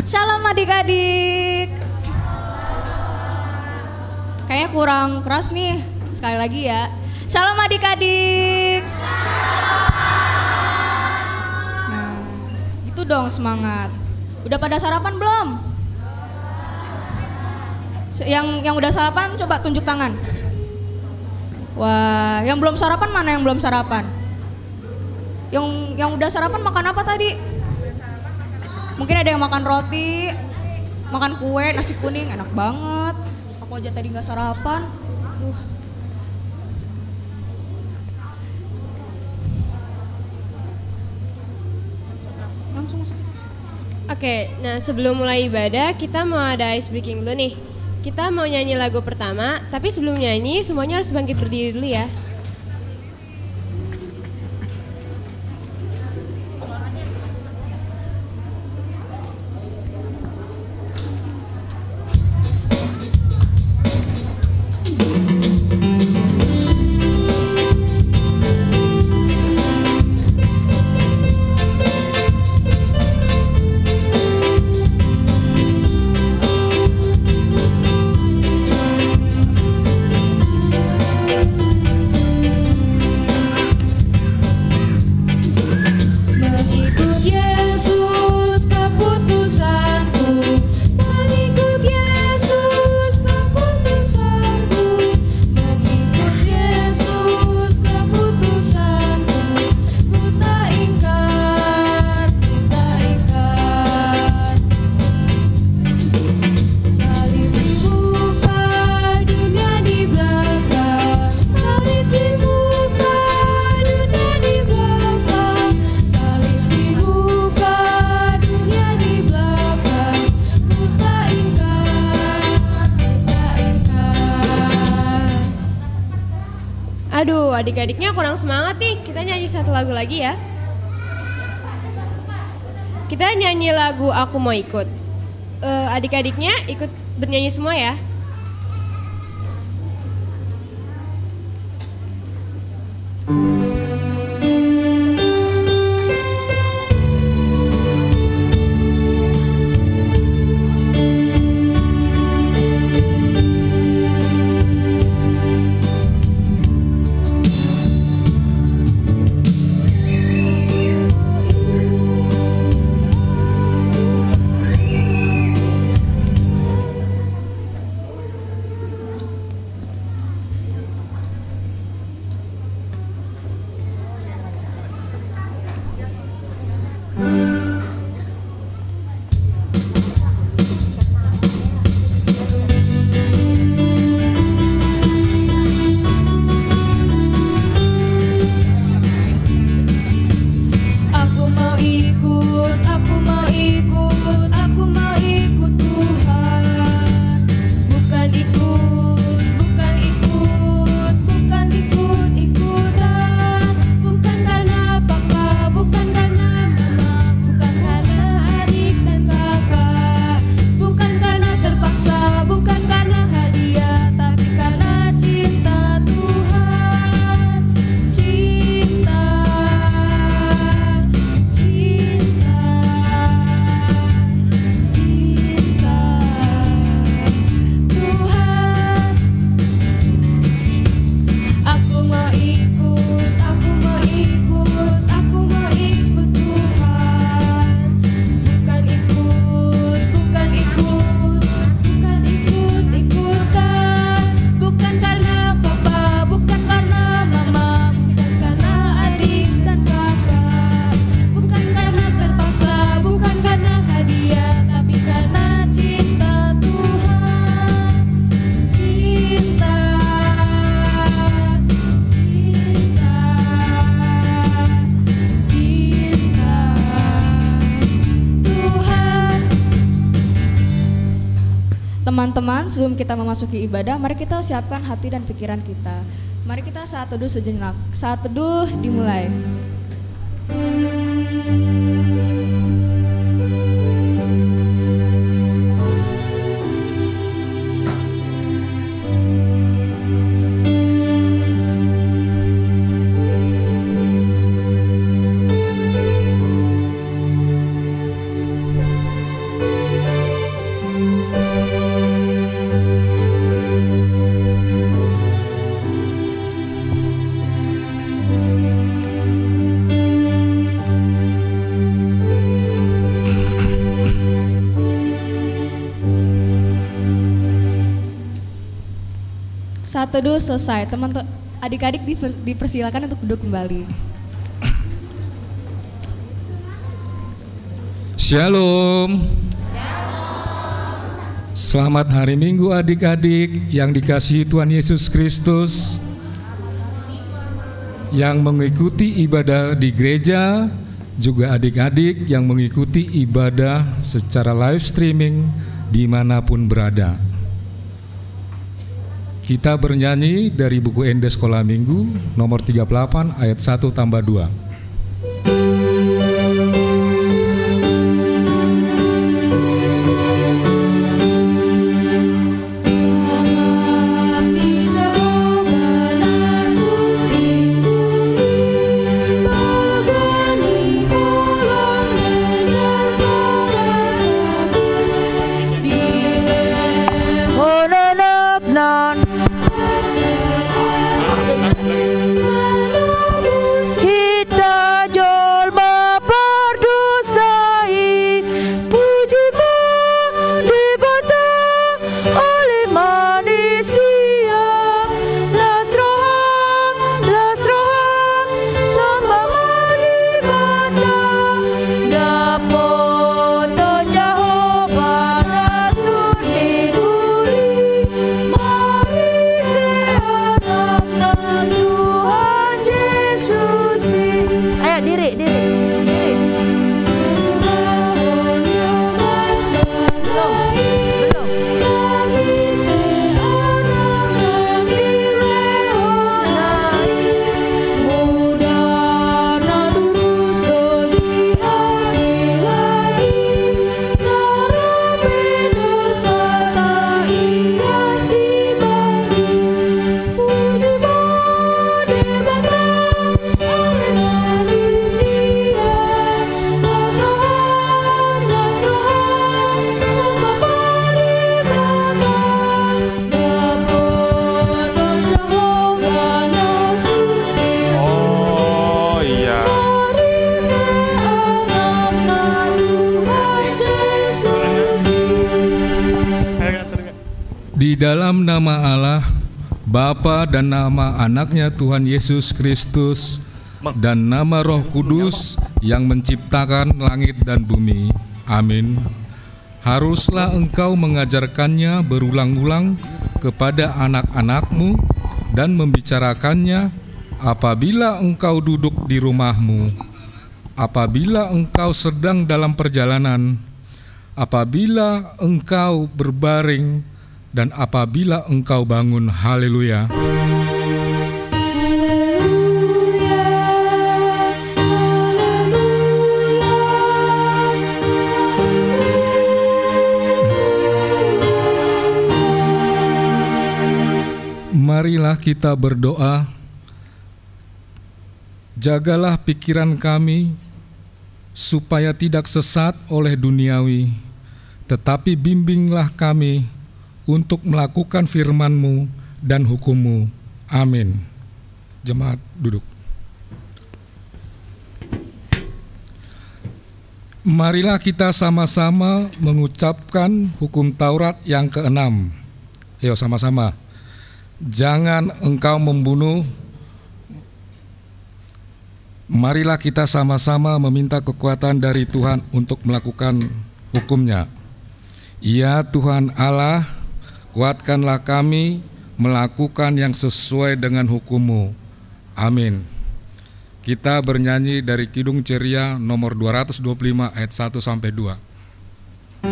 Shalom adik-adik. Kayaknya kurang keras nih. Sekali lagi ya. Shalom adik-adik. Nah, gitu dong semangat. Udah pada sarapan belum? Yang udah sarapan coba tunjuk tangan. Wah, yang belum sarapan mana yang belum sarapan? Yang udah sarapan makan apa tadi? Mungkin ada yang makan roti, makan kue, nasi kuning, enak banget. Aku aja tadi nggak sarapan. Langsung masuk. Oke, nah sebelum mulai ibadah kita mau ada ice breaking dulu nih. Kita mau nyanyi lagu pertama, tapi sebelum nyanyi semuanya harus bangkit berdiri dulu ya. Aduh, adik-adiknya kurang semangat nih. Kita nyanyi satu lagu lagi ya. Kita nyanyi lagu Aku Mau Ikut. Adik-adiknya ikut bernyanyi semua ya. Teman-teman, sebelum kita memasuki ibadah, mari kita siapkan hati dan pikiran kita. Mari kita saat teduh sejenak. Saat teduh dimulai. teduh selesai. Adik-adik dipersilakan untuk duduk kembali. Shalom. Selamat hari Minggu adik-adik yang dikasihi Tuhan Yesus Kristus, yang mengikuti ibadah di gereja, juga adik-adik yang mengikuti ibadah secara live streaming dimanapun berada. Kita bernyanyi dari buku Ende Sekolah Minggu nomor 38 ayat 1 tambah 2. Di dalam nama Allah, Bapa dan nama anaknya Tuhan Yesus Kristus dan nama Roh Kudus yang menciptakan langit dan bumi. Amin. Haruslah engkau mengajarkannya berulang-ulang kepada anak-anakmu dan membicarakannya apabila engkau duduk di rumahmu, apabila engkau sedang dalam perjalanan, apabila engkau berbaring, dan apabila engkau bangun. Haleluya. Marilah kita berdoa. Jagalah pikiran kami supaya tidak sesat oleh duniawi, tetapi bimbinglah kami untuk melakukan firman-Mu dan hukum-Mu. Amin. Jemaat duduk. Marilah kita sama-sama mengucapkan hukum Taurat yang ke-6. Ayo sama-sama. Jangan engkau membunuh. Marilah kita sama-sama meminta kekuatan dari Tuhan untuk melakukan hukum-Nya. Ya Tuhan Allah, kuatkanlah kami melakukan yang sesuai dengan hukum-Mu. Amin. Kita bernyanyi dari Kidung Ceria nomor 225 ayat 1 sampai 2.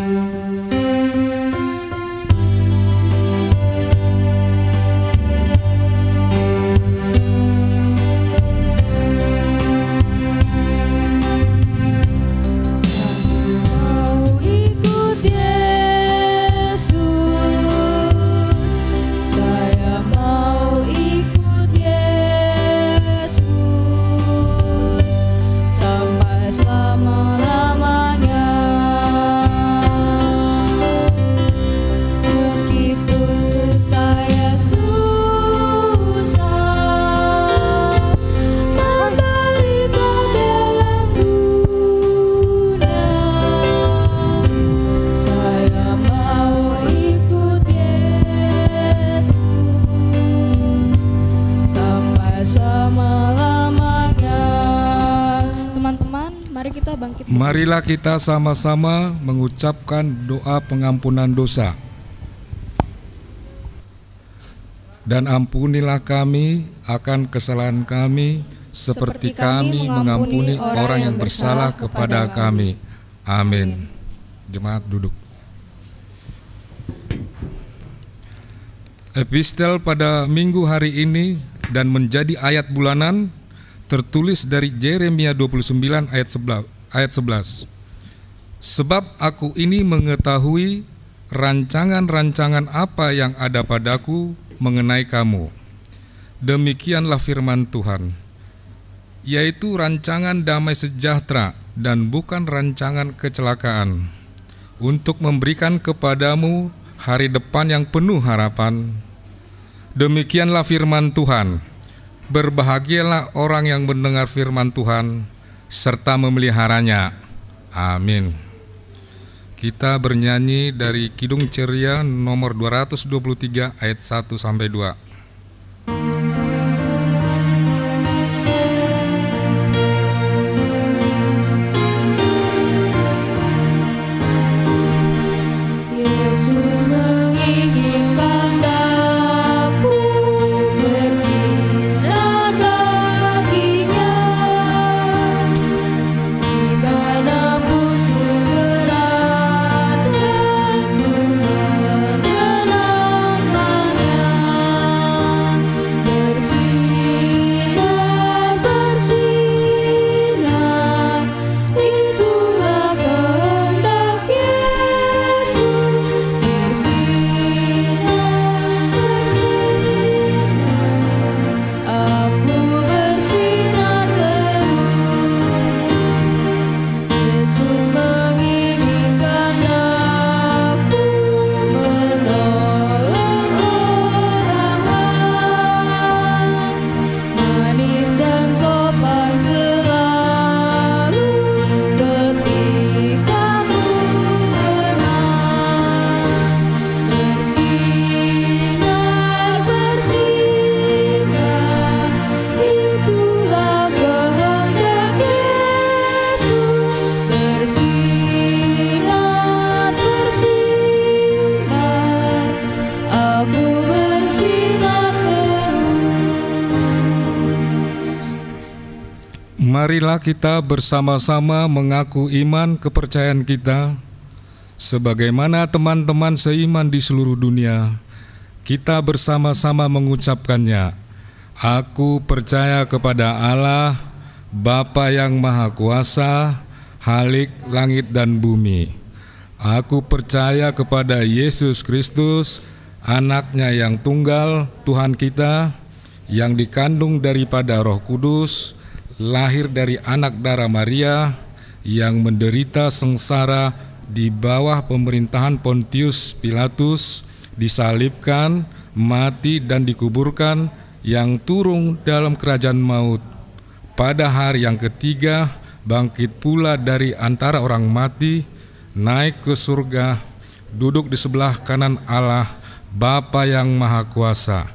Selama-lamanya Marilah kita sama-sama mengucapkan doa pengampunan dosa. Dan ampunilah kami akan kesalahan kami, seperti kami mengampuni orang yang bersalah kepada kami. Amin. Jemaat duduk. Epistel pada minggu hari ini dan menjadi ayat bulanan tertulis dari Yeremia 29 ayat 11. Sebab aku ini mengetahui rancangan-rancangan apa yang ada padaku mengenai kamu. Demikianlah firman Tuhan, yaitu rancangan damai sejahtera dan bukan rancangan kecelakaan, untuk memberikan kepadamu hari depan yang penuh harapan. Demikianlah firman Tuhan. Berbahagialah orang yang mendengar firman Tuhan serta memeliharanya. Amin. Kita bernyanyi dari Kidung Ceria nomor 223 ayat 1 sampai 2. Marilah kita bersama-sama mengaku iman kepercayaan kita, sebagaimana teman-teman seiman di seluruh dunia. Kita bersama-sama mengucapkannya. Aku percaya kepada Allah, Bapa yang Maha Kuasa, Khalik langit dan bumi. Aku percaya kepada Yesus Kristus, Anak-Nya yang tunggal, Tuhan kita, yang dikandung daripada Roh Kudus, lahir dari anak darah Maria, yang menderita sengsara di bawah pemerintahan Pontius Pilatus, disalibkan, mati dan dikuburkan, yang turun dalam kerajaan maut. Pada hari yang ketiga bangkit pula dari antara orang mati, naik ke surga, duduk di sebelah kanan Allah, Bapa yang Maha Kuasa.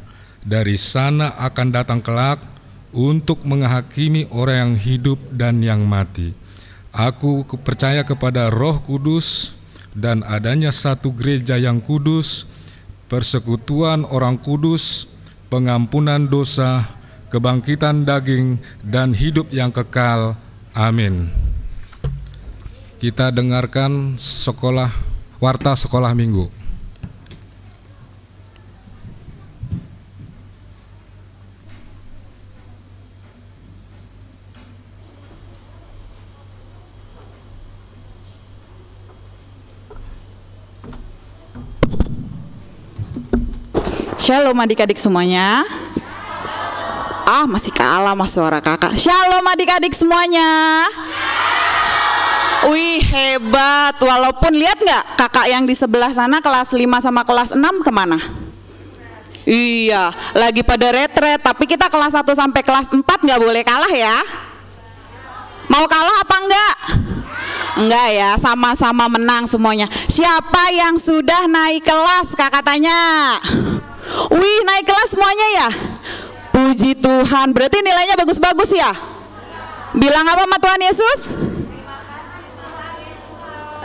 Dari sana akan datang kelak untuk menghakimi orang yang hidup dan yang mati. Aku percaya kepada Roh Kudus dan adanya satu gereja yang kudus, persekutuan orang kudus, pengampunan dosa, kebangkitan daging, dan hidup yang kekal. Amin. Kita dengarkan warta sekolah minggu. Shalom adik-adik semuanya. Masih kalah mas suara kakak. Shalom adik-adik semuanya. Wih hebat. Walaupun lihat nggak kakak yang di sebelah sana kelas 5 sama kelas 6 kemana? Iya lagi pada retret. Tapi kita kelas 1 sampai kelas 4 nggak boleh kalah ya. Mau kalah apa enggak? Enggak ya, sama-sama menang semuanya. Siapa yang sudah naik kelas kakak tanya? Wih naik kelas semuanya ya. Puji Tuhan, berarti nilainya bagus-bagus ya. Bilang apa sama Tuhan Yesus?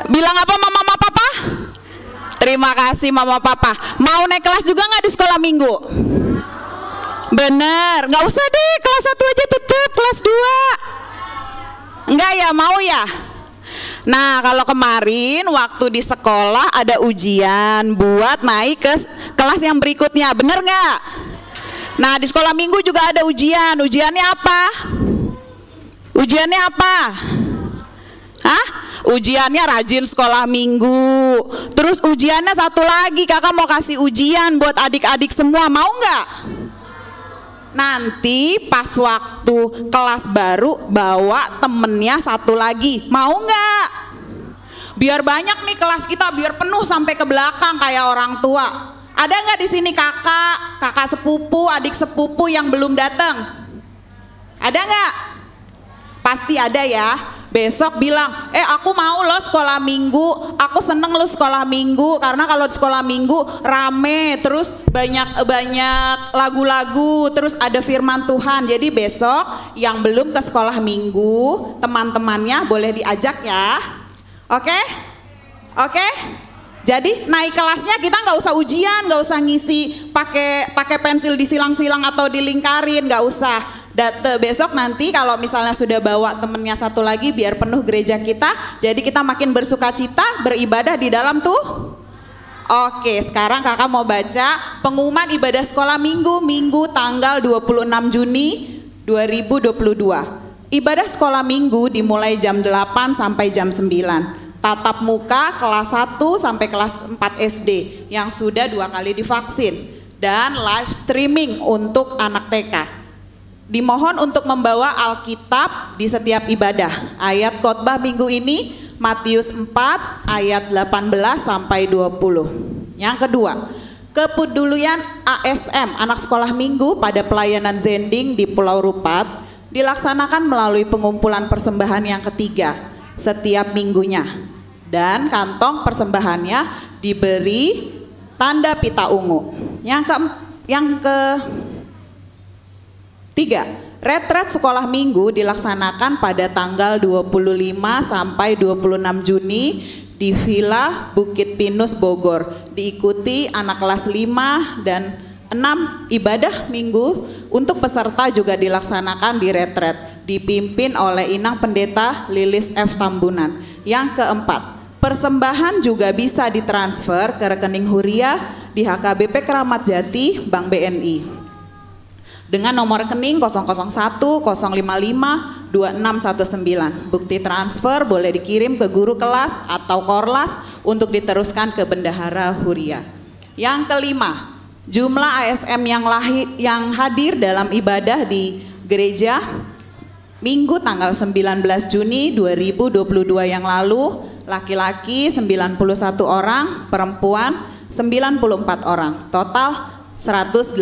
Bilang apa mama papa? Terima kasih mama papa. Mau naik kelas juga nggak di sekolah minggu? Bener, nggak usah deh kelas 1 aja, tetep kelas 2. Enggak ya, mau ya? Nah, kalau kemarin waktu di sekolah ada ujian buat naik ke kelas yang berikutnya, bener nggak? Nah, di sekolah minggu juga ada ujian. Ujiannya apa? Ujiannya apa? Hah? Ujiannya rajin sekolah minggu. Terus ujiannya satu lagi, kakak mau kasih ujian buat adik-adik semua, mau nggak? Nanti pas waktu kelas baru bawa temennya satu lagi, mau nggak? Biar banyak nih kelas kita, biar penuh sampai ke belakang kayak orang tua. Ada nggak di sini kakak sepupu, adik sepupu yang belum datang? Ada nggak? Pasti ada ya. Besok bilang, aku mau lo sekolah minggu, aku seneng lo sekolah minggu, karena kalau di sekolah minggu rame, terus banyak lagu-lagu, terus ada firman Tuhan. Jadi besok yang belum ke sekolah minggu, teman-temannya boleh diajak ya. Oke? Oke? Jadi naik kelasnya kita nggak usah ujian, nggak usah ngisi pakai pensil disilang-silang atau dilingkarin, nggak usah. Besok nanti kalau misalnya sudah bawa temennya satu lagi biar penuh gereja kita, jadi kita makin bersuka cita beribadah di dalam tuh. Oke, sekarang kakak mau baca pengumuman ibadah sekolah minggu tanggal 26 Juni 2022. Ibadah sekolah minggu dimulai jam 8 sampai jam 9. Tatap muka kelas 1 sampai kelas 4 SD yang sudah 2 kali divaksin, dan live streaming untuk anak TK. Dimohon untuk membawa Alkitab di setiap ibadah. Ayat khotbah minggu ini Matius 4 ayat 18 sampai 20. Yang kedua, kepedulian ASM anak sekolah minggu pada pelayanan Zending di Pulau Rupat dilaksanakan melalui pengumpulan persembahan yang ketiga setiap minggunya, dan kantong persembahannya diberi tanda pita ungu. Yang ketiga, retret sekolah minggu dilaksanakan pada tanggal 25 sampai 26 Juni di Villa Bukit Pinus Bogor. Diikuti anak kelas 5 dan 6. Ibadah minggu untuk peserta juga dilaksanakan di retret, dipimpin oleh Inang Pendeta Lilis F. Tambunan. Yang keempat, persembahan juga bisa ditransfer ke rekening Huria di HKBP Keramat Jati Bank BNI dengan nomor rekening 001-055-2619. Bukti transfer boleh dikirim ke guru kelas atau korlas untuk diteruskan ke Bendahara Huria. Yang kelima, jumlah ASM yang hadir dalam ibadah di gereja Minggu tanggal 19 Juni 2022 yang lalu, laki-laki 91 orang, perempuan 94 orang, total 185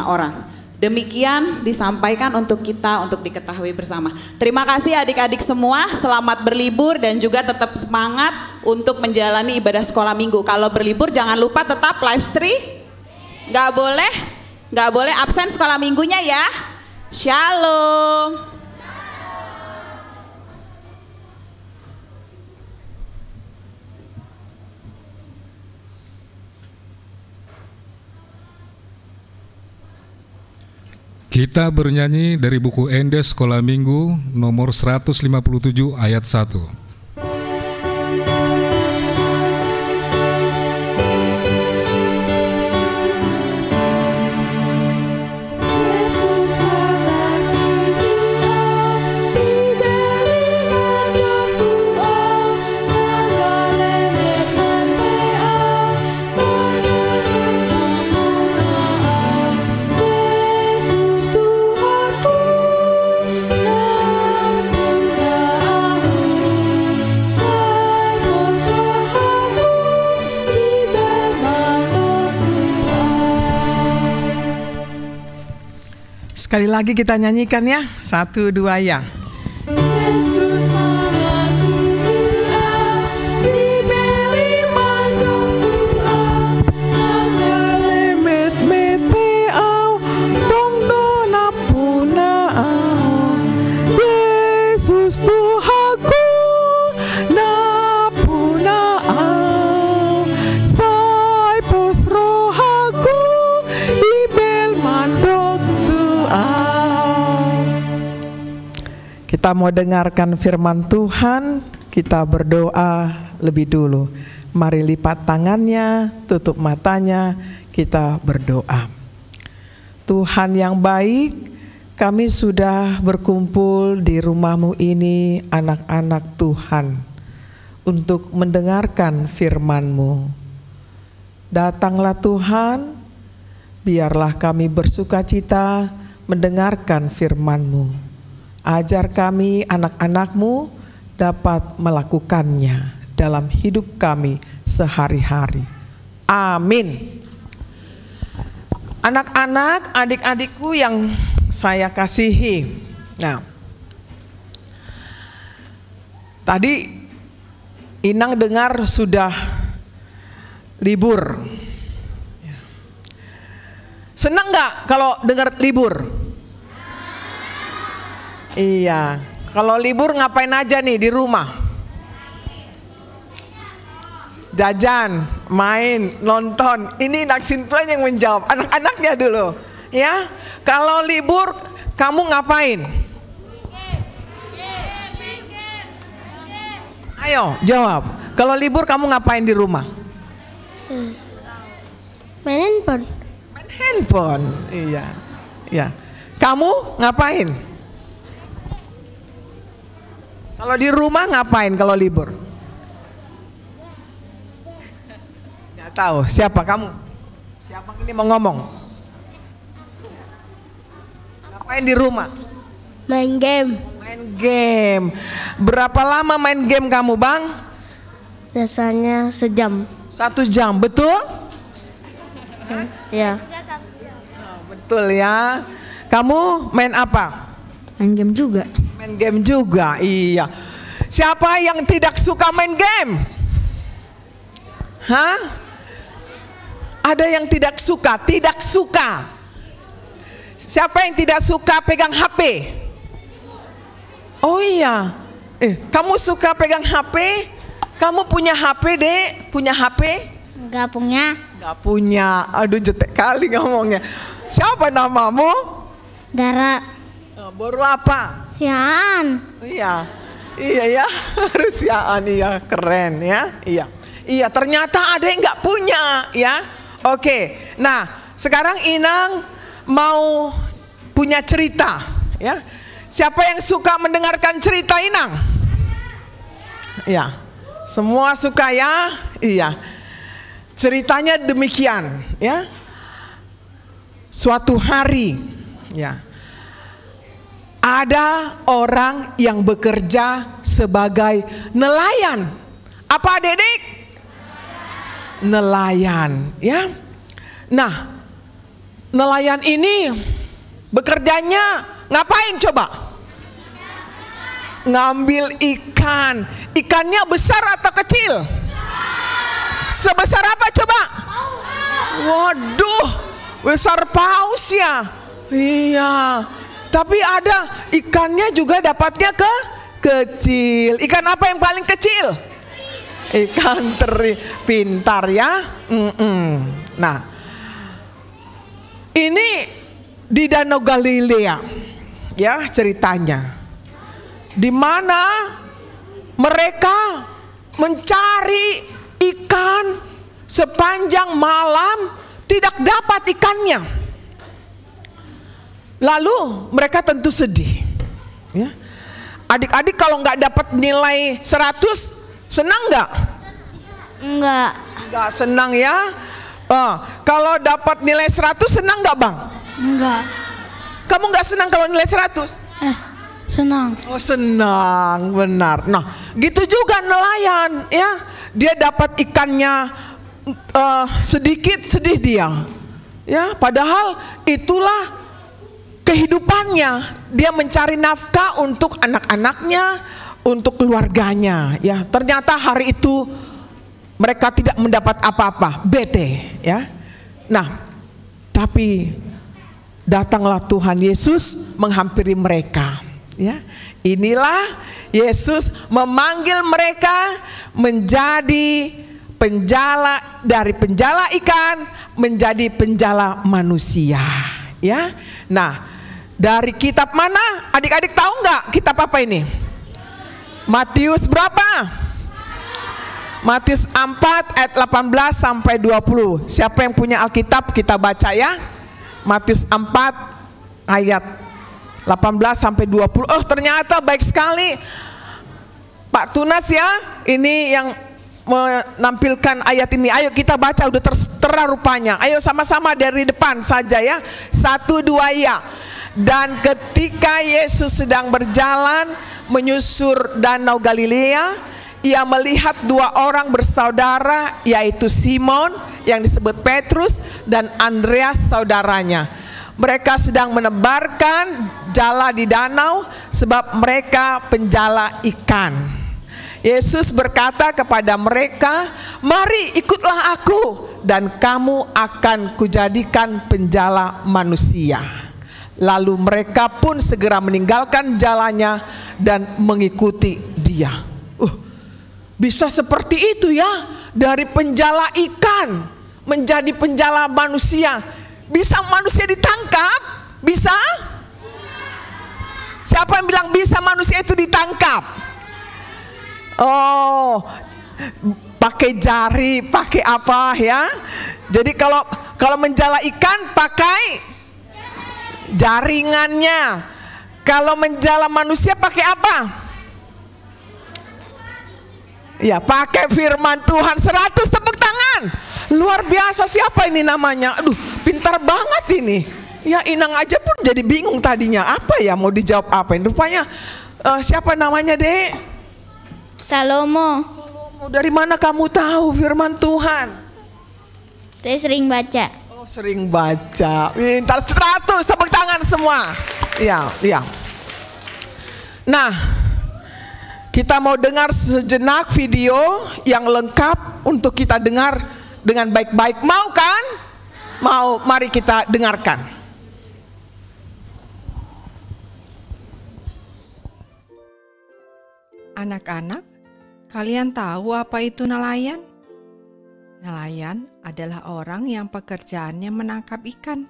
orang. Demikian disampaikan untuk kita untuk diketahui bersama. Terima kasih adik-adik semua, selamat berlibur dan juga tetap semangat untuk menjalani ibadah sekolah minggu. Kalau berlibur jangan lupa tetap live stream, nggak boleh absen sekolah minggunya ya. Shalom. Kita bernyanyi dari buku Endes Sekolah Minggu nomor 157 ayat 1. Sekali lagi kita nyanyikan ya, 1, 2 ya. Yesus Tuhanku, na kita mau dengarkan firman Tuhan, kita berdoa lebih dulu. Mari lipat tangannya, tutup matanya, kita berdoa. Tuhan yang baik, kami sudah berkumpul di rumah-Mu ini, anak-anak Tuhan, untuk mendengarkan firman-Mu. Datanglah Tuhan, biarlah kami bersukacita mendengarkan firman-Mu. Ajar kami anak-anak-Mu dapat melakukannya dalam hidup kami sehari-hari. Amin. Anak-anak, adik-adikku yang saya kasihi. Nah, tadi Inang dengar sudah libur. Senang nggak kalau dengar libur? Iya. Kalau libur ngapain aja nih di rumah? Jajan, main, nonton. Ini Naksintuan yang menjawab, anak-anaknya dulu. Ya, kalau libur kamu ngapain? Ayo jawab. Kalau libur kamu ngapain di rumah? Main handphone. Main handphone. Iya. Ya. Kamu ngapain? Kalau di rumah ngapain kalau libur? Tahu siapa kamu? Siapa ini mau ngomong? Ngapain di rumah? Main game. Main game. Berapa lama main game kamu, Bang? Biasanya sejam. 1 jam, betul? Ya. Betul ya. Kamu main apa? Main game juga. Main game juga, iya. Siapa yang tidak suka main game? Hah? Ada yang tidak suka, tidak suka. Siapa yang tidak suka pegang HP? Oh iya. Kamu suka pegang HP? Kamu punya HP, Dek? Punya HP? Enggak punya. Enggak punya. Aduh, jetek kali ngomongnya. Siapa namamu? Dara. Baru apa? Siaan. Iya. Iya ya, Rusiaan, iya, keren ya. Iya. Iya, ternyata ada yang nggak punya ya. Oke, nah sekarang Inang mau punya cerita ya. Siapa yang suka mendengarkan cerita Inang? Ya, semua suka ya. Iya. Ceritanya demikian ya. Suatu hari ya, ada orang yang bekerja sebagai nelayan. Apa adik-adik? Nelayan ya. Nah, nelayan ini bekerjanya ngapain coba? Ngambil ikan. Ikannya besar atau kecil? Sebesar apa coba? Waduh, besar paus ya. Iya. Tapi ada ikannya juga dapatnya kecil. Ikan apa yang paling kecil? Ikan teri. Pintar ya. Nah, ini di Danau Galilea ya ceritanya, di mana mereka mencari ikan sepanjang malam tidak dapat ikannya. Lalu mereka tentu sedih ya. Adik-adik kalau nggak dapat nilai 100 senang nggak? Enggak. Nggak senang ya. Kalau dapat nilai 100 senang nggak, Bang? Enggak. Kamu nggak senang kalau nilai 100? Senang. Oh senang, benar. Nah gitu juga nelayan ya. Dia dapat ikannya sedikit, sedih dia ya. Padahal itulah kehidupannya. Dia mencari nafkah untuk anak-anaknya, untuk keluarganya ya. Ternyata hari itu mereka tidak mendapat apa-apa, bete ya. Nah, tapi datanglah Tuhan Yesus menghampiri mereka ya. Inilah Yesus memanggil mereka menjadi penjala, dari penjala ikan menjadi penjala manusia ya. Nah, Dari kitab mana? Adik-adik tahu nggak kitab apa ini? Matius berapa? Matius 4 ayat 18 sampai 20. Siapa yang punya Alkitab kita baca ya. Matius 4 ayat 18 sampai 20. Oh, ternyata baik sekali Pak Tunas ya. Ini yang menampilkan ayat ini. Ayo kita baca, udah tertera rupanya. Ayo sama-sama dari depan saja ya. 1, 2 ya. Dan ketika Yesus sedang berjalan menyusur danau Galilea, ia melihat 2 orang bersaudara, yaitu Simon yang disebut Petrus dan Andreas saudaranya. Mereka sedang menebarkan jala di danau sebab mereka penjala ikan. Yesus berkata kepada mereka, "Mari ikutlah aku dan kamu akan kujadikan penjala manusia." Lalu mereka pun segera meninggalkan jalannya dan mengikuti dia. Bisa seperti itu ya, dari penjala ikan menjadi penjala manusia. Bisa manusia ditangkap? Bisa? Siapa yang bilang bisa manusia itu ditangkap? Oh, pakai jari, pakai apa ya? Jadi kalau menjala ikan pakai jaringannya. Kalau menjala manusia pakai apa? Ya, pakai firman Tuhan. 100 tepuk tangan. Luar biasa, siapa ini namanya? Aduh, pintar banget ini. Ya, Inang aja pun jadi bingung tadinya. Apa ya, mau dijawab apa? Rupanya siapa namanya, Dek? Salomo. Salomo. Dari mana kamu tahu firman Tuhan? Saya sering baca. Oh, sering baca. Pintar. 100 tepuk tangan semua. Iya, iya. Nah, kita mau dengar sejenak video yang lengkap untuk kita dengar dengan baik-baik. Mau kan? Mau, mari kita dengarkan. Anak-anak, kalian tahu apa itu nelayan? Nelayan adalah orang yang pekerjaannya menangkap ikan.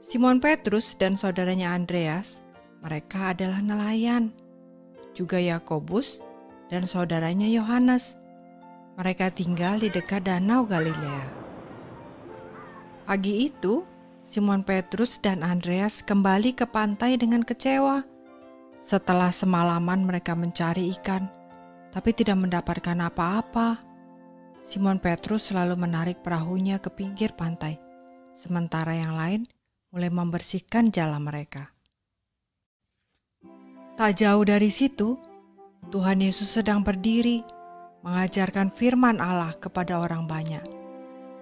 Simon Petrus dan saudaranya Andreas, mereka adalah nelayan. Juga Yakobus dan saudaranya Yohanes. Mereka tinggal di dekat danau Galilea. Pagi itu, Simon Petrus dan Andreas kembali ke pantai dengan kecewa. Setelah semalaman mereka mencari ikan, tapi tidak mendapatkan apa-apa. Simon Petrus selalu menarik perahunya ke pinggir pantai, sementara yang lain mulai membersihkan jala mereka. Tak jauh dari situ, Tuhan Yesus sedang berdiri, mengajarkan firman Allah kepada orang banyak.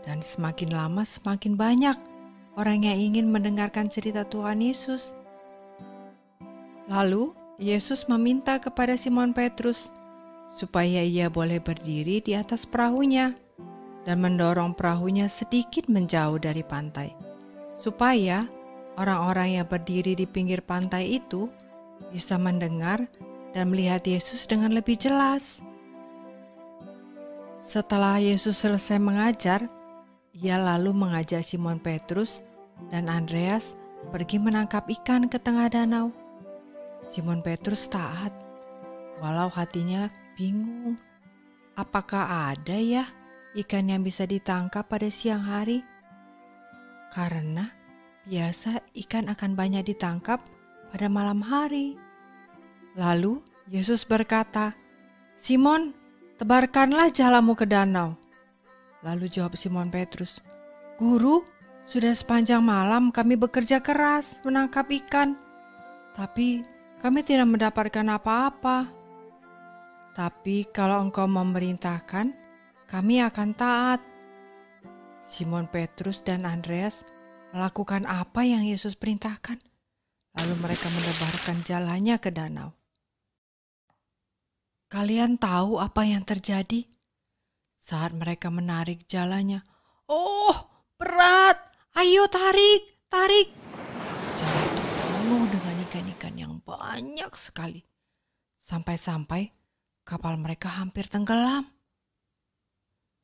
Dan semakin lama semakin banyak orang yang ingin mendengarkan cerita Tuhan Yesus. Lalu, Yesus meminta kepada Simon Petrus supaya ia boleh berdiri di atas perahunya dan mendorong perahunya sedikit menjauh dari pantai, supaya orang-orang yang berdiri di pinggir pantai itu bisa mendengar dan melihat Yesus dengan lebih jelas. Setelah Yesus selesai mengajar, ia lalu mengajak Simon Petrus dan Andreas pergi menangkap ikan ke tengah danau. Simon Petrus taat, walau hatinya bingung. Apakah ada ya ikan yang bisa ditangkap pada siang hari? Karena biasa ikan akan banyak ditangkap pada malam hari. Lalu Yesus berkata, "Simon, tebarkanlah jalamu ke danau." Lalu jawab Simon Petrus, "Guru, sudah sepanjang malam kami bekerja keras menangkap ikan, tapi kami tidak mendapatkan apa-apa. Tapi kalau Engkau memerintahkan, kami akan taat." Simon Petrus dan Andreas melakukan apa yang Yesus perintahkan. Lalu mereka menebarkan jalannya ke danau. Kalian tahu apa yang terjadi? Saat mereka menarik jalannya, "Oh, berat! Ayo tarik, tarik!" Jalan itu penuh dengan ikan-ikan yang banyak sekali. Sampai-sampai kapal mereka hampir tenggelam.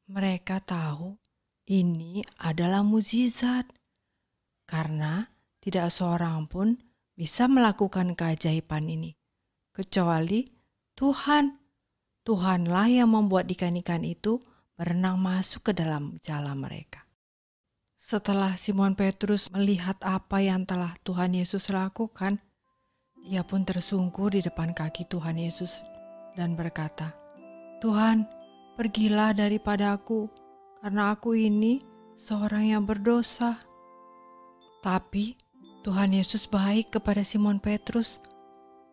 Mereka tahu ini adalah mukjizat, karena tidak seorang pun bisa melakukan keajaiban ini, kecuali Tuhan. Tuhanlah yang membuat ikan-ikan itu berenang masuk ke dalam jala mereka. Setelah Simon Petrus melihat apa yang telah Tuhan Yesus lakukan, ia pun tersungkur di depan kaki Tuhan Yesus dan berkata, "Tuhan, pergilah daripada aku, karena aku ini seorang yang berdosa." Tapi Tuhan Yesus baik kepada Simon Petrus,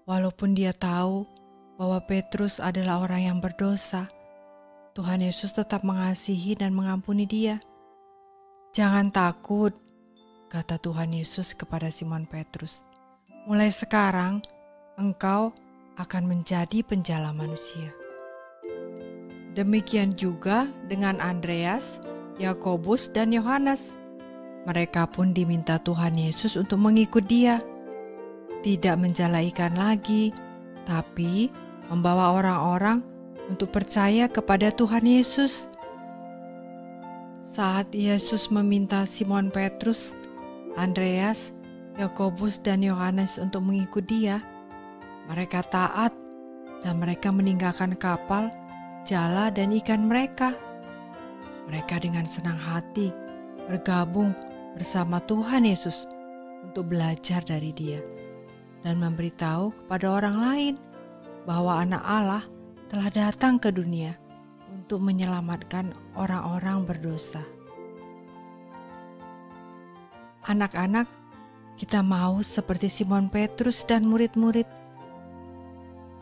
walaupun dia tahu bahwa Petrus adalah orang yang berdosa. Tuhan Yesus tetap mengasihi dan mengampuni dia. "Jangan takut," kata Tuhan Yesus kepada Simon Petrus. "Mulai sekarang engkau akan menjadi penjala manusia." Demikian juga dengan Andreas, Yakobus, dan Yohanes. Mereka pun diminta Tuhan Yesus untuk mengikut dia. Tidak menjala ikan lagi, tapi membawa orang-orang untuk percaya kepada Tuhan Yesus. Saat Yesus meminta Simon Petrus, Andreas, Yakobus, dan Yohanes untuk mengikut dia, mereka taat dan mereka meninggalkan kapal, jala, dan ikan mereka. Mereka dengan senang hati bergabung bersama Tuhan Yesus untuk belajar dari Dia dan memberitahu kepada orang lain bahwa Anak Allah telah datang ke dunia untuk menyelamatkan orang-orang berdosa. Anak-anak, kita mau seperti Simon Petrus dan murid-murid.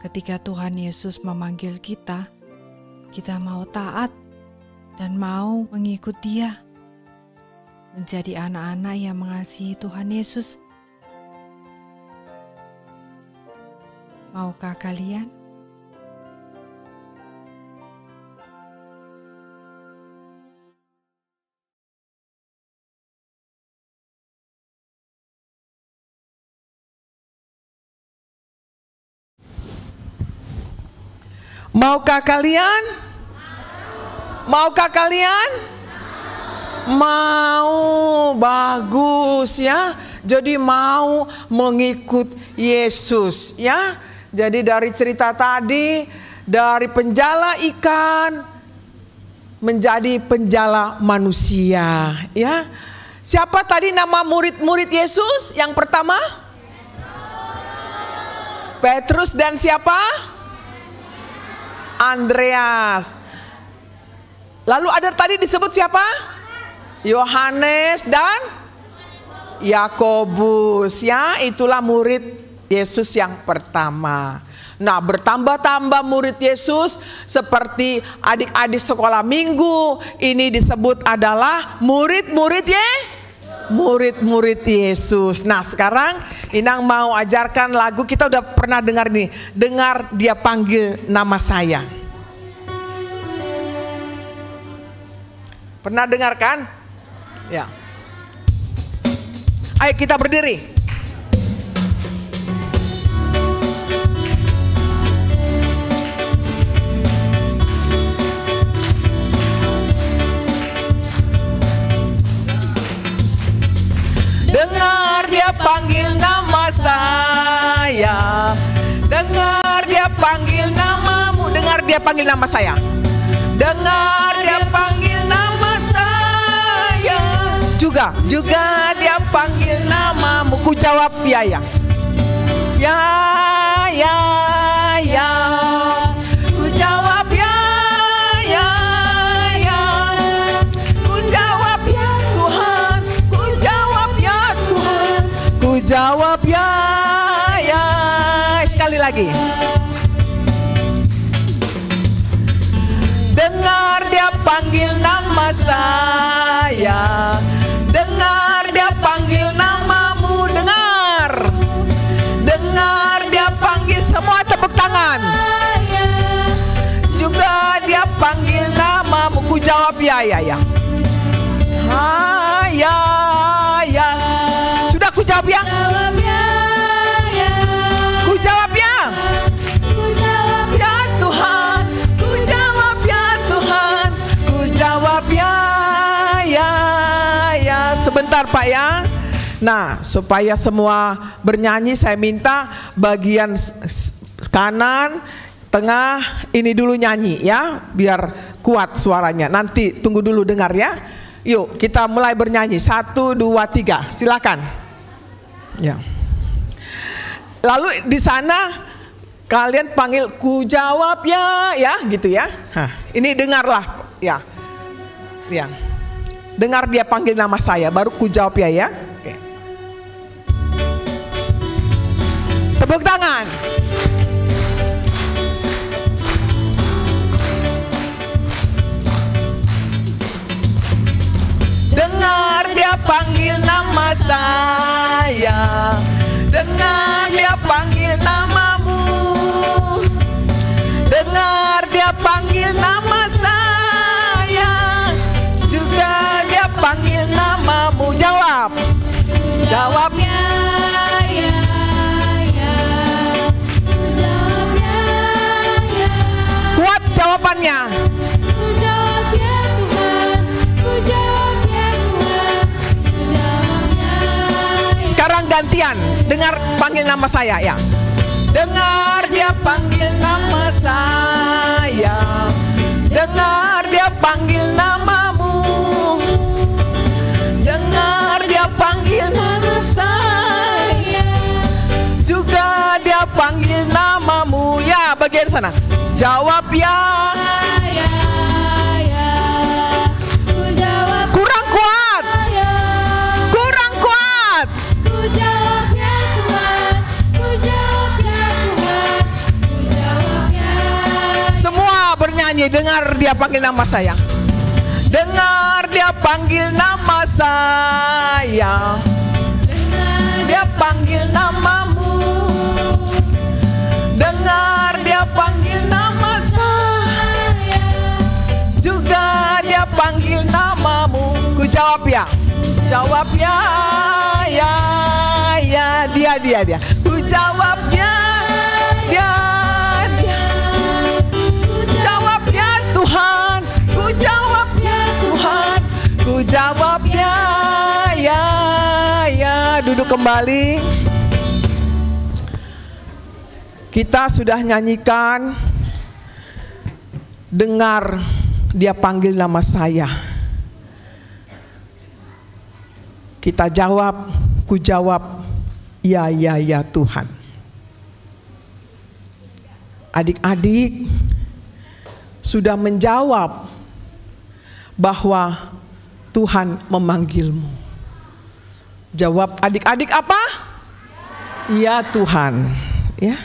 Ketika Tuhan Yesus memanggil kita mau taat dan mau mengikut Dia, menjadi anak-anak yang mengasihi Tuhan Yesus. Maukah kalian? Maukah kalian? Maukah kalian? Mau, bagus ya. Jadi mau mengikut Yesus ya. Jadi dari cerita tadi, dari penjala ikan menjadi penjala manusia ya. Siapa tadi nama murid-murid Yesus yang pertama? Petrus dan siapa? Andreas. Lalu ada tadi disebut siapa? Yohanes dan Yakobus ya. Itulah murid Yesus yang pertama. Nah, bertambah-tambah murid Yesus seperti adik-adik sekolah minggu. Ini disebut adalah murid-murid Yesus. Nah, sekarang Inang mau ajarkan lagu. Kita udah pernah dengar nih. Dengar Dia Panggil Nama Saya. Pernah dengar kan? Ya. Ayo kita berdiri. Dengar Dia panggil nama saya. Dengar Dia panggil namamu. Dengar Dia panggil nama saya. Dengar Dia panggil nama saya. Juga Dia panggil namamu. Ku jawab ya. Ya. Ku jawab ya. Ku jawab ya Tuhan. Ku jawab ya Tuhan. Ku jawab ya. Sekali lagi. Dengar Dia panggil nama saya. Dengar Dia panggil namamu. Dengar Dia panggil, semua tepuk tangan. Juga Dia panggil namamu. Ku jawab ya. Ya. Sudah ku jawab ya. Ku jawab ya. Ya Tuhan. Ku jawab ya Tuhan. Ku jawab ya. Sebentar Pak ya. Nah, supaya semua bernyanyi, saya minta bagian kanan, tengah ini dulu nyanyi ya, biar kuat suaranya. Nanti tunggu dulu dengar ya. Yuk kita mulai bernyanyi. 1, 2, 3. Silakan. Ya. Lalu di sana kalian panggil ku jawab ya, ya gitu ya. Hah, ini dengarlah ya. Ya. Dengar dia panggil nama saya, baru ku jawab ya ya. Oke. Tepuk tangan. Dengar dia panggil nama saya, dengar dia panggil namamu, dengar dia panggil nama saya, juga dia panggil namamu. Jawab, jawab ya, ya, ya. Jawab ya, ya. Kuat jawabannya. Ku jawab ya Tuhan, ku jawab ya Tuhan, ku jawab ya, ya. Sekarang gantian, dengar panggil nama saya ya. Dengar dia panggil nama saya, dengar dia panggil namamu, dengar dia panggil nama saya, juga dia panggil namamu. Ya, bagian sana. Jawab ya, ya, ya. Ku jawab. Kurang kuat. Kurang kuat. Ku jawab ya Tuhan, ku jawab ya Tuhan, ku jawab ya. Semua bernyanyi, dengar dia panggil nama saya. Dengar dia panggil nama saya, dengar dia panggil namamu, dengar dia panggil nama saya, juga dia panggil namamu. Ku jawab ya, jawab ya, ya, ya, dia. Ku jawab ya, dia. Ku jawab ya Tuhan, ku jawab ya Tuhan, ku jawab ya, ya, ya. Duduk kembali. Kita sudah nyanyikan, dengar dia panggil nama saya. Kita jawab, ku jawab, ya, ya, ya Tuhan. Adik-adik sudah menjawab bahwa Tuhan memanggilmu. Jawab adik-adik apa? Ya Tuhan. Ya.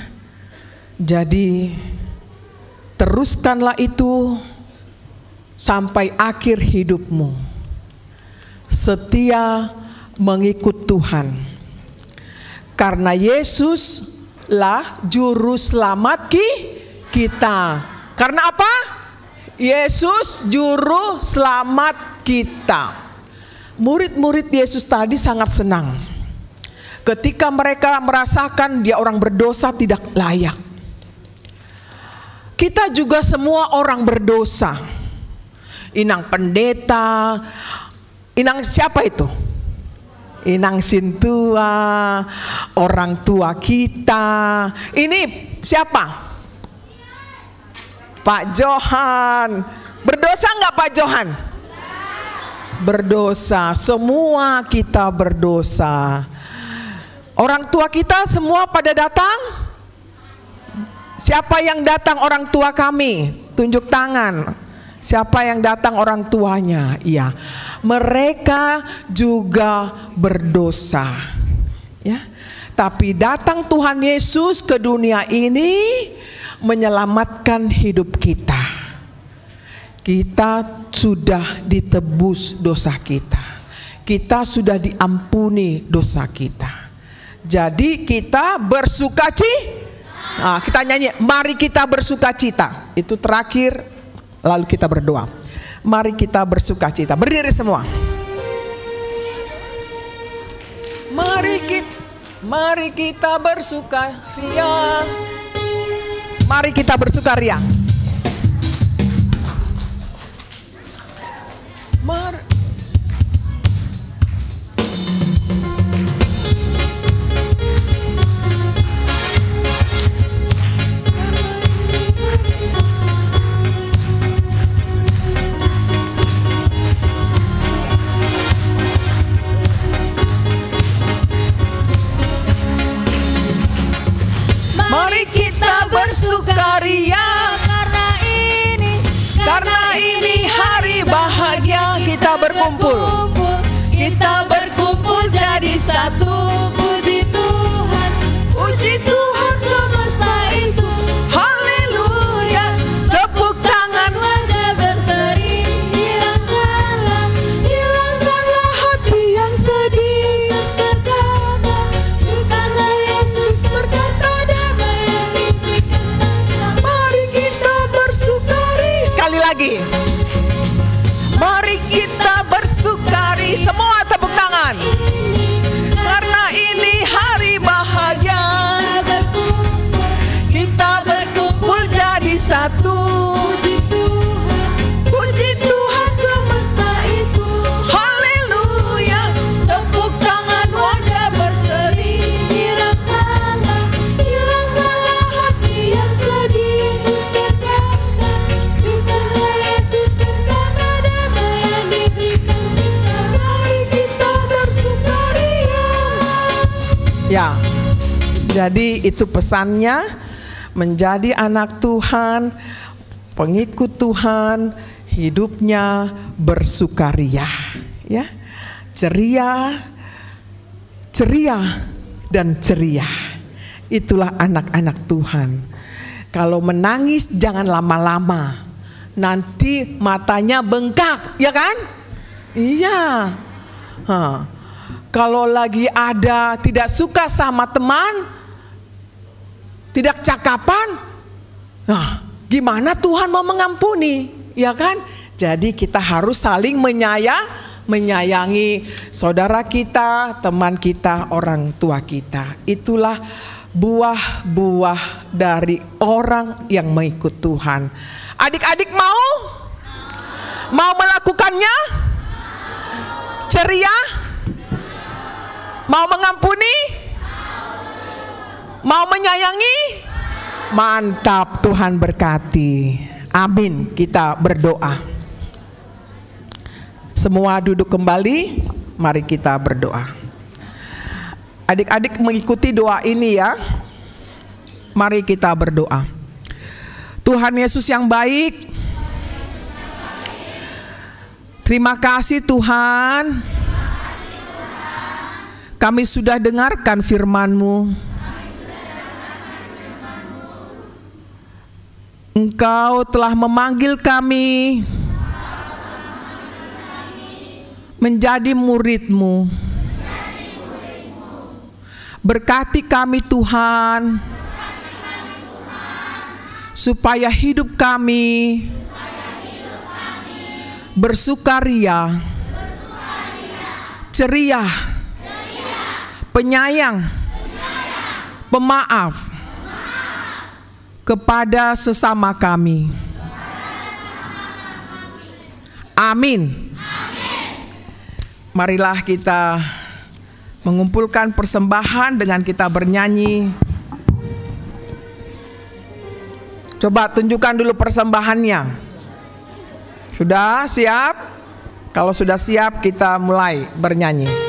Jadi teruskanlah itu sampai akhir hidupmu. Setia mengikut Tuhan. Karena Yesuslah juru selamat kita. Karena apa? Yesus juru selamat kita. Murid-murid Yesus tadi sangat senang ketika mereka merasakan dia orang berdosa tidak layak. Kita juga semua orang berdosa. Inang pendeta, inang siapa itu? Inang sintua, orang tua kita. Ini siapa? Pak Johan. Berdosa enggak Pak Johan? Berdosa. Semua kita berdosa. Orang tua kita semua pada datang? Siapa yang datang orang tua kami? Tunjuk tangan. Siapa yang datang orang tuanya? Iya. Mereka juga berdosa. Ya. Tapi datang Tuhan Yesus ke dunia ini menyelamatkan hidup kita. Kita sudah ditebus dosa kita. Kita sudah diampuni dosa kita. Jadi kita bersukacita. Nah, kita nyanyi, mari kita bersukacita. Itu terakhir, lalu kita berdoa. Mari kita bersukacita. Berdiri semua. Mari kita bersukaria. Mari kita bersukaria. berkumpul. Kita berkumpul jadi satu. Puji Tuhan, puji Tuhan semesta itu. Haleluya. Tepuk tangan. Wajah berseri, hilangkanlah hati yang sedih. Yesus berkata, karena Yesus berkata, damai yang diberikan. Mari kita bersukari. Sekali lagi. Mari kita bersukari. Semua tepuk tangan. Karena ini hari bahagia. Kita berkumpul jadi satu. Puji Tuhan semesta itu. Haleluya. Tepuk tangan, wajah berseri, hilangkanlah hati yang sedih. Yesus berkata, karena Yesus berkata, damai yang diberikan kita. Mari kita bersukaria. Ya. Jadi itu pesannya, menjadi anak Tuhan, pengikut Tuhan, hidupnya bersukaria, ya. Ceria dan ceria. Itulah anak-anak Tuhan. Kalau menangis jangan lama-lama. Nanti matanya bengkak, ya kan? Iya. Kalau lagi ada tidak suka sama teman, tidak cakapan, nah gimana Tuhan mau mengampuni, ya kan? Jadi kita harus saling menyayangi saudara kita, teman kita, orang tua kita. Itulah buah-buah dari orang yang mengikut Tuhan. Adik-adik mau melakukannya? Ceria? Mau mengampuni? Mau menyayangi? Mantap, Tuhan berkati. Amin. Kita berdoa. Semua duduk kembali. Mari kita berdoa. Adik-adik mengikuti doa ini ya. Mari kita berdoa. Tuhan Yesus yang baik, terima kasih Tuhan, kami sudah dengarkan firman-Mu. Engkau telah memanggil kami menjadi murid-Mu. Berkati kami Tuhan, supaya hidup kami bersukaria, ceria, penyayang, pemaaf kepada sesama kami. Amin. Marilah kita mengumpulkan persembahan dengan kita bernyanyi. Coba tunjukkan dulu persembahannya. Sudah siap? Kalau sudah siap kita mulai bernyanyi.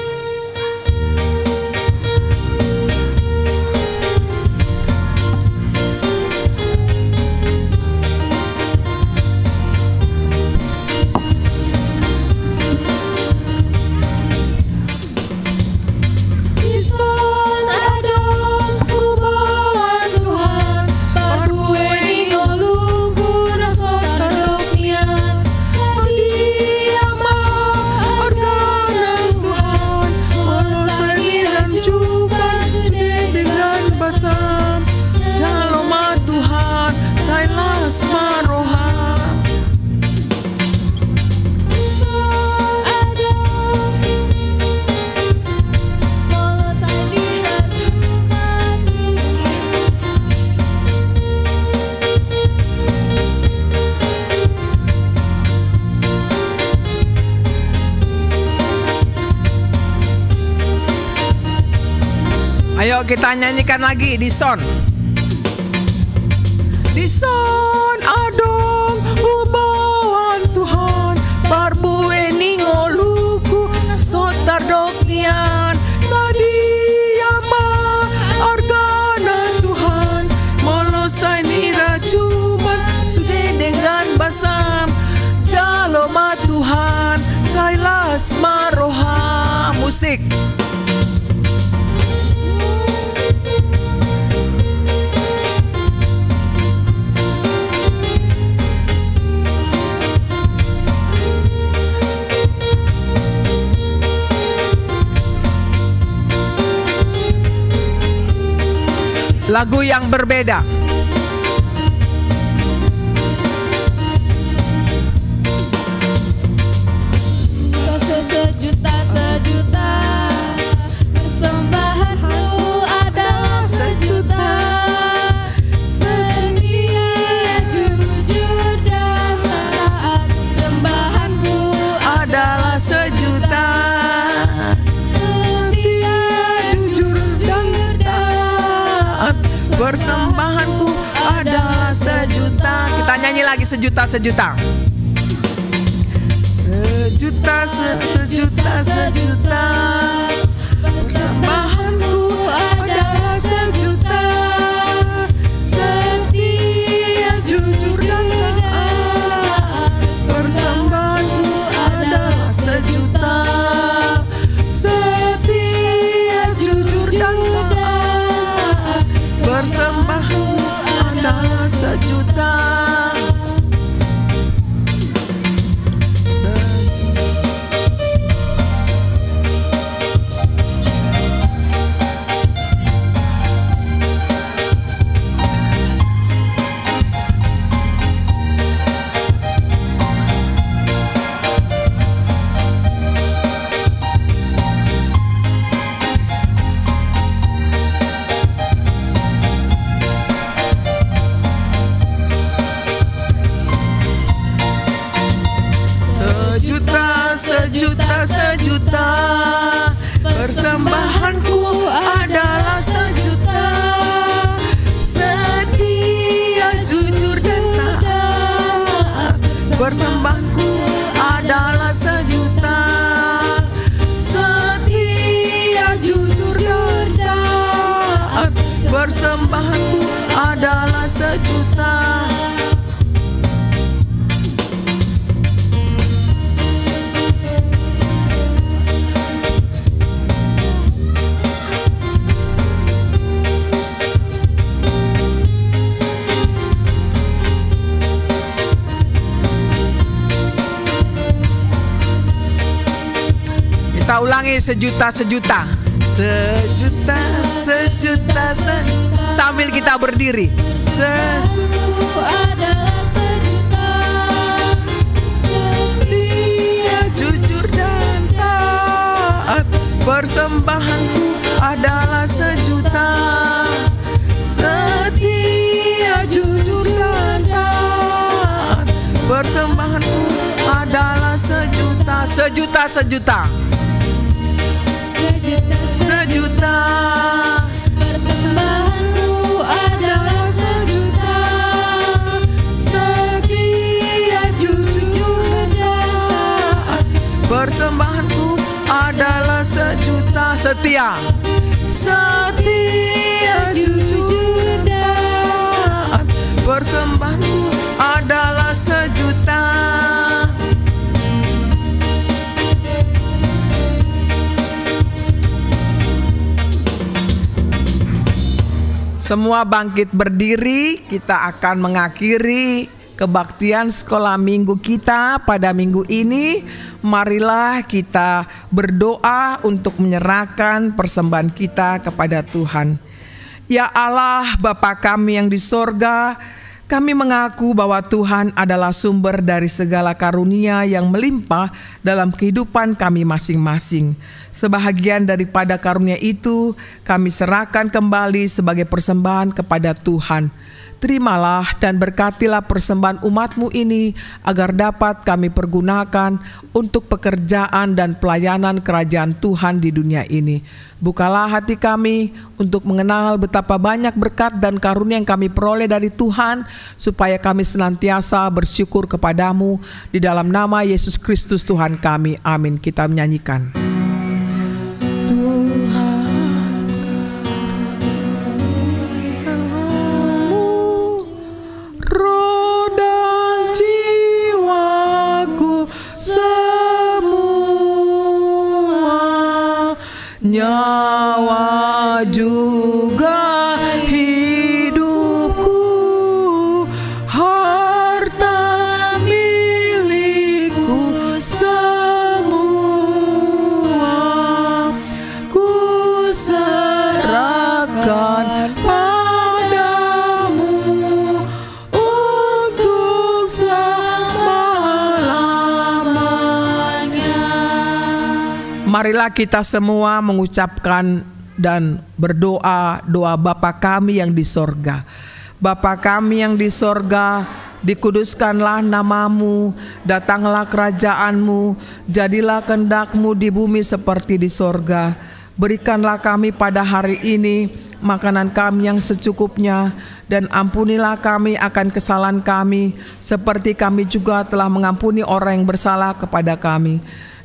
Ayo kita nyanyikan lagi di son. Di son adong ubawan Tuhan, barbueni ngoluku sotar doktian, sadia ma organa Tuhan, molosai ni racuman sudah dengan basam, jaloma Tuhan, saya musik. Lagu yang berbeda. Sejuta persembahanku adalah sejuta, setia, jujur dan taat. Persembahanku Adalah sejuta, setia, jujur dan taat. Persembahanku adalah sejuta. Kita nyanyi lagi, sejuta, sejuta. Sejuta, sejuta, sejuta. Persembahanku adalah sejuta, setia, jujur dan taat. Persembahanku adalah sejuta, setia, jujur dan taat. Persembahanku adalah sejuta. Sejuta, sejuta, persembahanku adalah sejuta, setia, jujur dan taat. Persembahanku adalah sejuta, setia, jujur dan taat. Persembahanku adalah sejuta. Kita ulangi, sejuta, sejuta. Sejuta, sejuta, sejuta. Sambil kita berdiri. Sejuta adalah sejuta, setia, jujur dan taat. Persembahanku adalah sejuta, setia, jujur dan taat. Persembahanku adalah sejuta, sejuta, sejuta. Sejuta, persembahanku adalah sejuta, setia, jujur dan taat. Persembahanku adalah sejuta, setia, setia, jujur dan taat. Persembahanku adalah sejuta. Semua bangkit berdiri, kita akan mengakhiri kebaktian sekolah minggu kita pada minggu ini. Marilah kita berdoa untuk menyerahkan persembahan kita kepada Tuhan. Ya Allah, Bapa kami yang di sorga, kami mengaku bahwa Tuhan adalah sumber dari segala karunia yang melimpah dalam kehidupan kami masing-masing. Sebahagian daripada karunia itu kami serahkan kembali sebagai persembahan kepada Tuhan. Terimalah dan berkatilah persembahan umat-Mu ini agar dapat kami pergunakan untuk pekerjaan dan pelayanan kerajaan Tuhan di dunia ini. Bukalah hati kami untuk mengenal betapa banyak berkat dan karunia yang kami peroleh dari Tuhan, supaya kami senantiasa bersyukur kepadamu. Di dalam nama Yesus Kristus Tuhan kami, amin. Kita menyanyikan. nyawa juga hidupku, harta milikku semua ku serahkan padamu untuk selama-lamanya. Marilah kita semua mengucapkan dan berdoa doa Bapa kami yang di sorga. Bapa kami yang di sorga, dikuduskanlah namamu, datanglah kerajaanmu, jadilah kehendak-Mu di bumi seperti di sorga. Berikanlah kami pada hari ini makanan kami yang secukupnya, dan ampunilah kami akan kesalahan kami, seperti kami juga telah mengampuni orang yang bersalah kepada kami.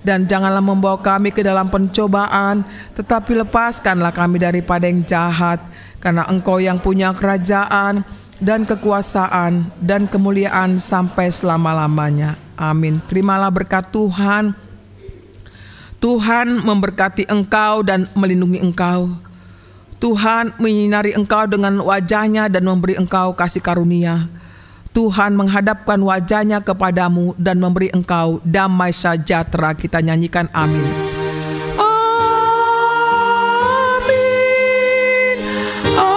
Dan janganlah membawa kami ke dalam pencobaan, tetapi lepaskanlah kami daripada yang jahat, karena Engkau yang punya kerajaan dan kekuasaan dan kemuliaan sampai selama-lamanya. Amin. Terimalah berkat Tuhan. Tuhan memberkati engkau dan melindungi engkau. Tuhan menyinari engkau dengan wajahnya dan memberi engkau kasih karunia. Tuhan menghadapkan wajahnya kepadamu dan memberi engkau damai sejahtera. Kita nyanyikan amin. Amin. Amin.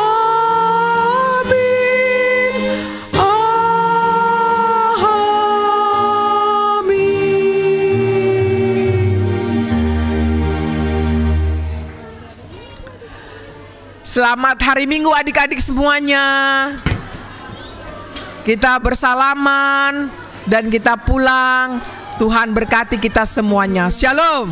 Amin. Selamat hari Minggu adik-adik semuanya. Kita bersalaman dan kita pulang. Tuhan berkati kita semuanya. Shalom.